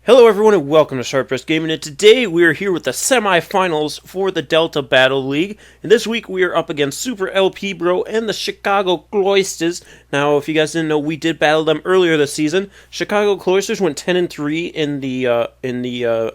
Hello everyone and welcome to Sharp Dressed Gaming, and today we are here with the semifinals for the Delta Battle League, and this week we are up against SuperLPBro and the Chicago Cloysters. Now, if you guys didn't know, we did battle them earlier this season. Chicago Cloysters went 10-3 in the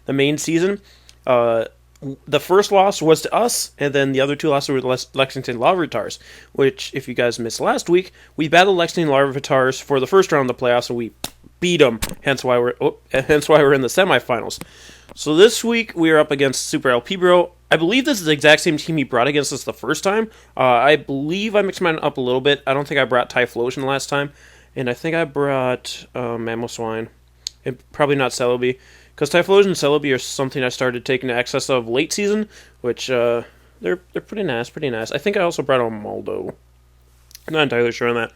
main season. The first loss was to us, and then the other two losses were the Lexington Larvitars, which, if you guys missed last week, we battled Lexington Larvitars for the first round of the playoffs, and we beat them. Hence why we're in the semifinals. So this week we are up against SuperLPBro. I believe this is the exact same team he brought against us the first time. I believe I mixed mine up a little bit. I don't think I brought Typhlosion last time, and I think I brought Mammal Swine, and probably not Celebi, because Typhlosion and Celebi are something I started taking excess of late season, which they're pretty nice. I think I also brought a Maldo. I'm not entirely sure on that.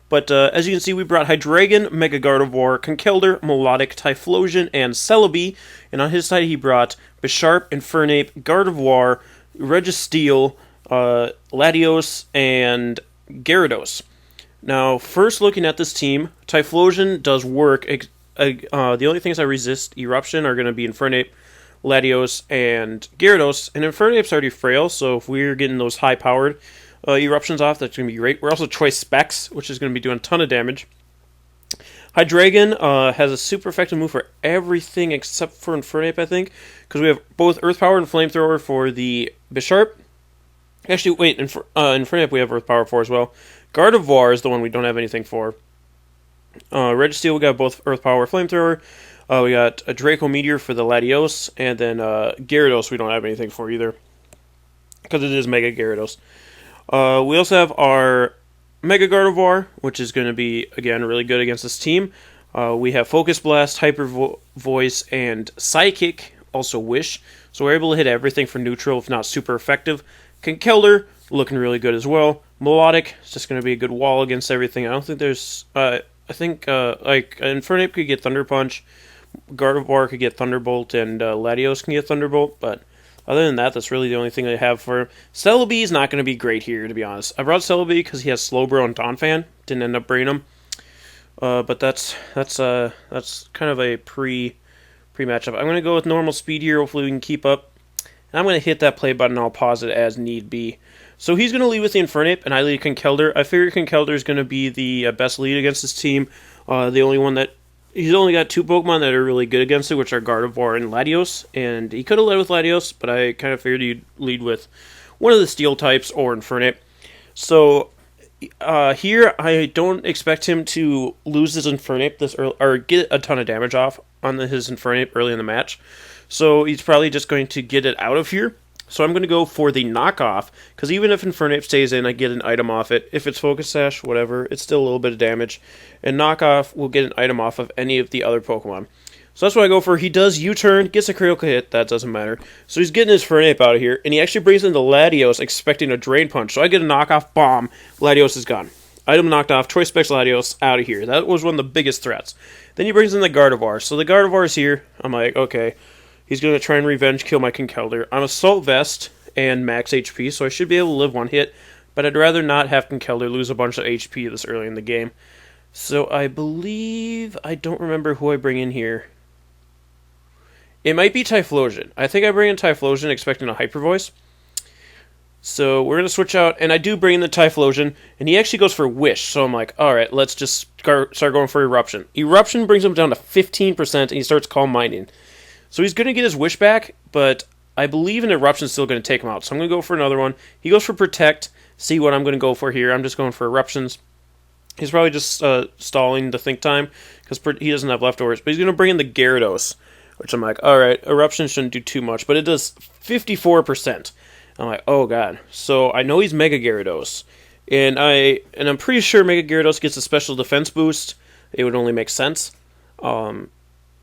But as you can see, we brought Hydreigon, Mega Gardevoir, Conkeldurr, Melodic, Typhlosion, and Celebi. And on his side, he brought Bisharp, Infernape, Gardevoir, Registeel, Latios, and Gyarados. Now, first looking at this team, Typhlosion does work. The only things I resist Eruption are going to be Infernape, Latios, and Gyarados. And Infernape's already frail, so if we're getting those high-powered Eruptions off, that's going to be great. We're also Choice Specs, which is going to be doing a ton of damage. Hydreigon has a super effective move for everything except for Infernape, I think, because we have both Earth Power and Flamethrower for the Bisharp. Actually, wait, Infernape we have Earth Power for as well. Gardevoir is the one we don't have anything for. Registeel, we got both Earth Power, Flamethrower. We got a Draco Meteor for the Latios, and then Gyarados we don't have anything for either, because it is Mega Gyarados. We also have our Mega Gardevoir, which is going to be, again, really good against this team. We have Focus Blast, Hyper Voice, and Psychic, also Wish. So we're able to hit everything for neutral, if not super effective. Conkeldurr, looking really good as well. Melodic, it's just going to be a good wall against everything. I don't think there's... I think Infernape could get Thunder Punch, Gardevoir could get Thunderbolt, and Latios can get Thunderbolt, but... other than that, that's really the only thing I have for him. Celebi is not going to be great here, to be honest. I brought Celebi because he has Slowbro and Donphan. Didn't end up bringing him. But that's kind of a pre-matchup. I'm going to go with normal speed here. Hopefully we can keep up. And I'm going to hit that play button. I'll pause it as need be. So he's going to lead with the Infernape, and I lead Conkeldurr. I figure Conkeldurr is going to be the best lead against this team. The only one that... he's only got two Pokemon that are really good against it, which are Gardevoir and Latios, and he could have led with Latios, but I kind of figured he'd lead with one of the Steel types or Infernape. So here, I don't expect him to lose his Infernape this early, or get a ton of damage off on his Infernape early in the match. So he's probably just going to get it out of here. So I'm going to go for the knockoff, because even if Infernape stays in, I get an item off it. If it's Focus Sash, whatever, it's still a little bit of damage. And knockoff will get an item off of any of the other Pokemon. So that's what I go for. He does U-turn, gets a critical hit, that doesn't matter. So he's getting his Infernape out of here, and he actually brings in the Latios expecting a Drain Punch. So I get a knockoff, bomb, Latios is gone. Item knocked off, Choice Specs Latios out of here. That was one of the biggest threats. Then he brings in the Gardevoir. So the Gardevoir is here. I'm like, okay. He's going to try and revenge kill my Conkeldurr. I'm Assault Vest and max HP, so I should be able to live one hit, but I'd rather not have Conkeldurr lose a bunch of HP this early in the game. So I believe... I don't remember who I bring in here. It might be Typhlosion. I think I bring in Typhlosion expecting a Hyper Voice. So we're going to switch out, and I do bring in the Typhlosion, and he actually goes for Wish, so I'm like, alright, let's just start going for Eruption. Eruption brings him down to 15%, and he starts Calm Minding. So he's going to get his Wish back, but I believe an Eruption is still going to take him out. So I'm going to go for another one. He goes for Protect. See what I'm going to go for here. I'm just going for Eruptions. He's probably just stalling the think time because he doesn't have leftovers. But he's going to bring in the Gyarados, which I'm like, alright, Eruption shouldn't do too much. But it does 54%. I'm like, oh god. So I know he's Mega Gyarados. And I'm pretty sure Mega Gyarados gets a special defense boost. It would only make sense.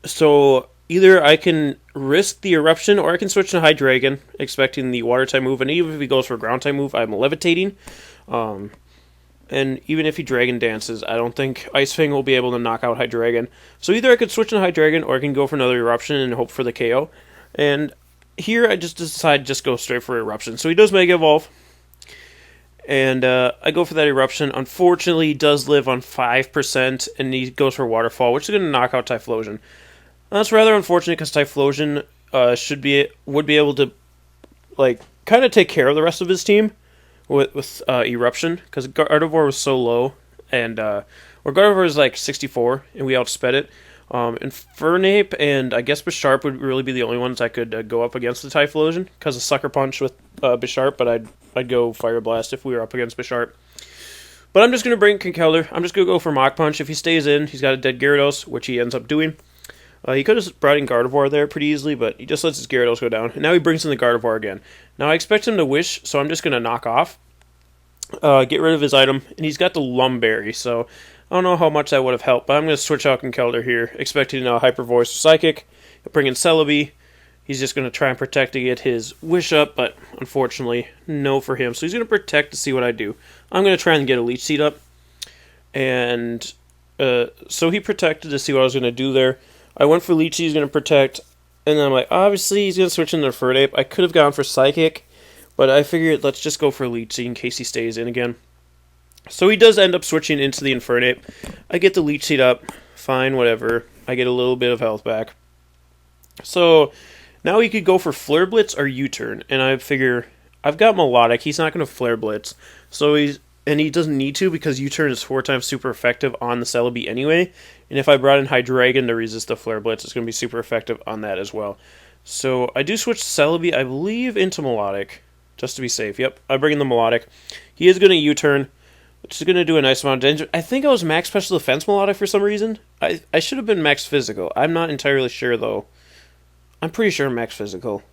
So... either I can risk the Eruption, or I can switch to Hydreigon, expecting the Water-type move, and even if he goes for a Ground-type move, I'm Levitating. And even if he Dragon Dances, I don't think Ice Fang will be able to knock out Hydreigon. So either I could switch to Hydreigon, or I can go for another Eruption and hope for the KO. And here I just decide just go straight for Eruption. So he does Mega Evolve. And I go for that Eruption. Unfortunately, he does live on 5%, and he goes for Waterfall, which is going to knock out Typhlosion. That's rather unfortunate because Typhlosion would be able to like kind of take care of the rest of his team with Eruption, because Gardevoir was so low, and Gardevoir was like 64, and we outsped it. Infernape and I guess Bisharp would really be the only ones I could go up against the Typhlosion, because of Sucker Punch with Bisharp, but I'd go Fire Blast if we were up against Bisharp. But I'm just going to bring Conkeldurr. I'm just going to go for Mach Punch. If he stays in, he's got a dead Gyarados, which he ends up doing. He could have brought in Gardevoir there pretty easily, but he just lets his Gyarados go down. And now he brings in the Gardevoir again. Now I expect him to Wish, so I'm just going to knock off. Get rid of his item. And he's got the Lumberry, so I don't know how much that would have helped. But I'm going to switch out Conkeldurr here, expecting a Hyper Voice Psychic. Bring in Celebi. He's just going to try and protect to get his Wish up, but unfortunately, no for him. So he's going to protect to see what I do. I'm going to try and get a Leech Seed up. And so he protected to see what I was going to do there. I went for Leech Seed, he's going to protect, and then I'm like, obviously he's going to switch into Infernape. I could have gone for Psychic, but I figured let's just go for Leech Seed in case he stays in again. So he does end up switching into the Infernape. I get the Leech Seed up, fine, whatever. I get a little bit of health back. So now he could go for Flare Blitz or U-Turn, and I figure I've got Melodic, he's not going to Flare Blitz, and he doesn't need to because U-Turn is 4 times super effective on the Celebi anyway. And if I brought in Hydreigon to resist the Flare Blitz, it's going to be super effective on that as well. So I do switch Celebi, I believe, into Melodic, just to be safe. Yep, I bring in the Melodic. He is going to U-Turn, which is going to do a nice amount of damage. I think I was max Special Defense Melodic for some reason. I should have been max Physical. I'm not entirely sure, though. I'm pretty sure I'm max Physical.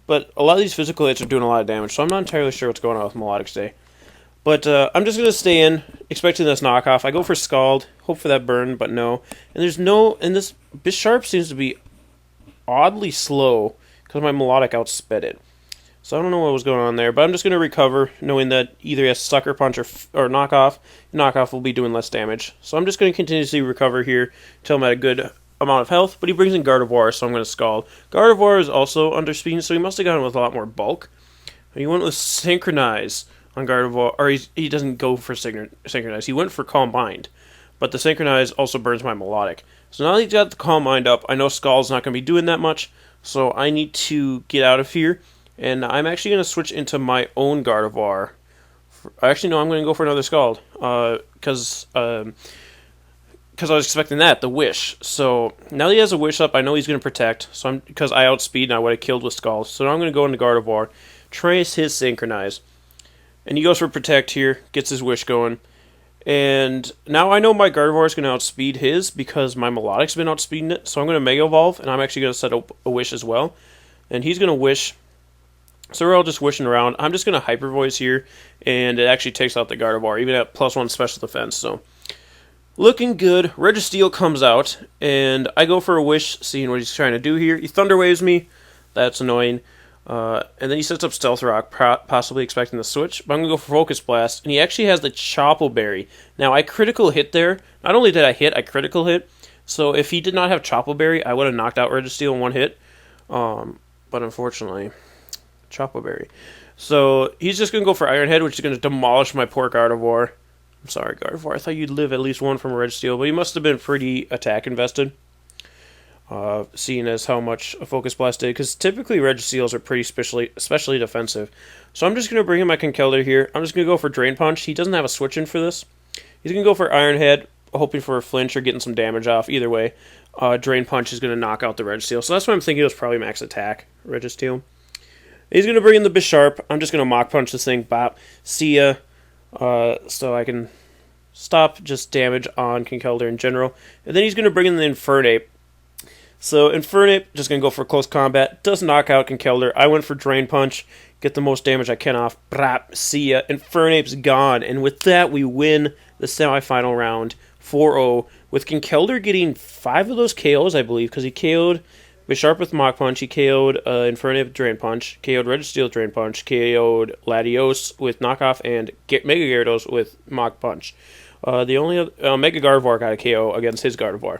But a lot of these physical hits are doing a lot of damage, so I'm not entirely sure what's going on with Melodic today. But I'm just going to stay in, expecting this knockoff. I go for Scald, hope for that burn, but no. And this Bisharp seems to be oddly slow, because my Melodic outsped it. So I don't know what was going on there, but I'm just going to recover, knowing that either he has Sucker Punch or Knockoff. Knockoff will be doing less damage. So I'm just going to continuously recover here until I'm at a good amount of health, but he brings in Gardevoir, so I'm going to Scald. Gardevoir is also under speed, so he must have gone with a lot more bulk. He went with Synchronize on Gardevoir, or he doesn't go for Synchronize. He went for Calm Mind, but the Synchronize also burns my Melodic. So now that he's got the Calm Mind up, I know Scald's not going to be doing that much, so I need to get out of here, and I'm actually going to switch into my own Gardevoir. Actually, no, I'm going to go for another Scald, because I was expecting the Wish. So now that he has a Wish up, I know he's going to protect, because I outspeed and I would have killed with Scald. So now I'm going to go into Gardevoir, trace his Synchronize. And he goes for Protect here, gets his Wish going. And now I know my Gardevoir is going to outspeed his because my Melodic's been outspeeding it. So I'm going to Mega Evolve, and I'm actually going to set up a Wish as well. And he's going to Wish. So we're all just wishing around. I'm just going to Hyper Voice here, and it actually takes out the Gardevoir, even at +1 Special Defense. So looking good. Registeel comes out, and I go for a Wish, seeing what he's trying to do here. He Thunder Waves me. That's annoying. And then he sets up Stealth Rock, possibly expecting the switch. But I'm going to go for Focus Blast, and he actually has the Chople Berry. Now, I critical hit there. Not only did I hit, I critical hit. So if he did not have Chople Berry, I would have knocked out Registeel in one hit. But unfortunately, Chople Berry. So he's just going to go for Iron Head, which is going to demolish my poor Gardevoir. I'm sorry, Gardevoir. I thought you'd live at least one from a Registeel, but he must have been pretty attack invested. Seeing as how much a Focus Blast did, because typically Registeels are pretty especially defensive. So I'm just going to bring in my Conkeldurr here. I'm just going to go for Drain Punch. He doesn't have a switch in for this. He's going to go for Iron Head, hoping for a flinch or getting some damage off. Either way, Drain Punch is going to knock out the Registeel. So that's what I'm thinking. It was probably max attack, Registeel. He's going to bring in the Bisharp. I'm just going to Mach Punch this thing. Bop. See ya. So I can stop just damage on Conkeldurr in general. And then he's going to bring in the Infernape. So Infernape, just going to go for close combat. Does knock out Conkeldurr. I went for Drain Punch. Get the most damage I can off. Brap, see ya. Infernape's gone. And with that, we win the semifinal round 4-0. With Conkeldurr getting 5 of those KOs, I believe. Because he KO'd Bisharp with Mach Punch. He KO'd Infernape with Drain Punch. KO'd Registeel with Drain Punch. KO'd Latios with Knockoff. And Mega Gyarados with Mach Punch. The only Mega Gardevoir got a KO against his Gardevoir.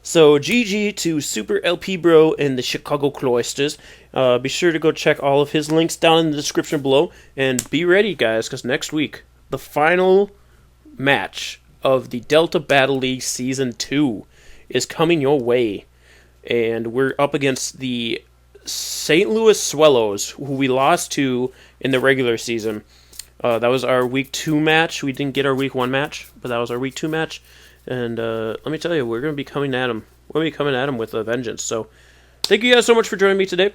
So GG to SuperLPBro and the Chicago Cloysters. Be sure to go check all of his links down in the description below. And be ready, guys, because next week, the final match of the Delta Battle League Season 2 is coming your way. And we're up against the St. Louis Swallows, who we lost to in the regular season. That was our Week 2 match. We didn't get our Week 1 match, but that was our Week 2 match. And let me tell you, we're going to be coming at them. We're going to be coming at them with a vengeance. So thank you guys so much for joining me today.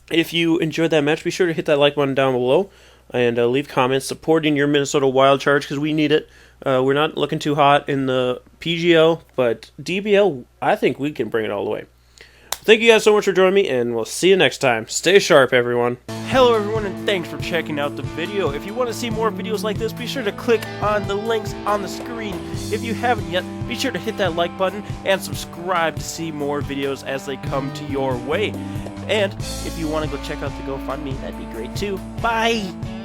If you enjoyed that match, be sure to hit that like button down below. And leave comments supporting your Minnesota Wild Charge, because we need it. We're not looking too hot in the PGL, but DBL, I think we can bring it all the way. Thank you guys so much for joining me, and we'll see you next time. Stay sharp, everyone. Hello everyone, and thanks for checking out the video. If you want to see more videos like this, be sure to click on the links on the screen. If you haven't yet, be sure to hit that like button and subscribe to see more videos as they come to your way. And if you want to go check out the GoFundMe, that'd be great too. Bye!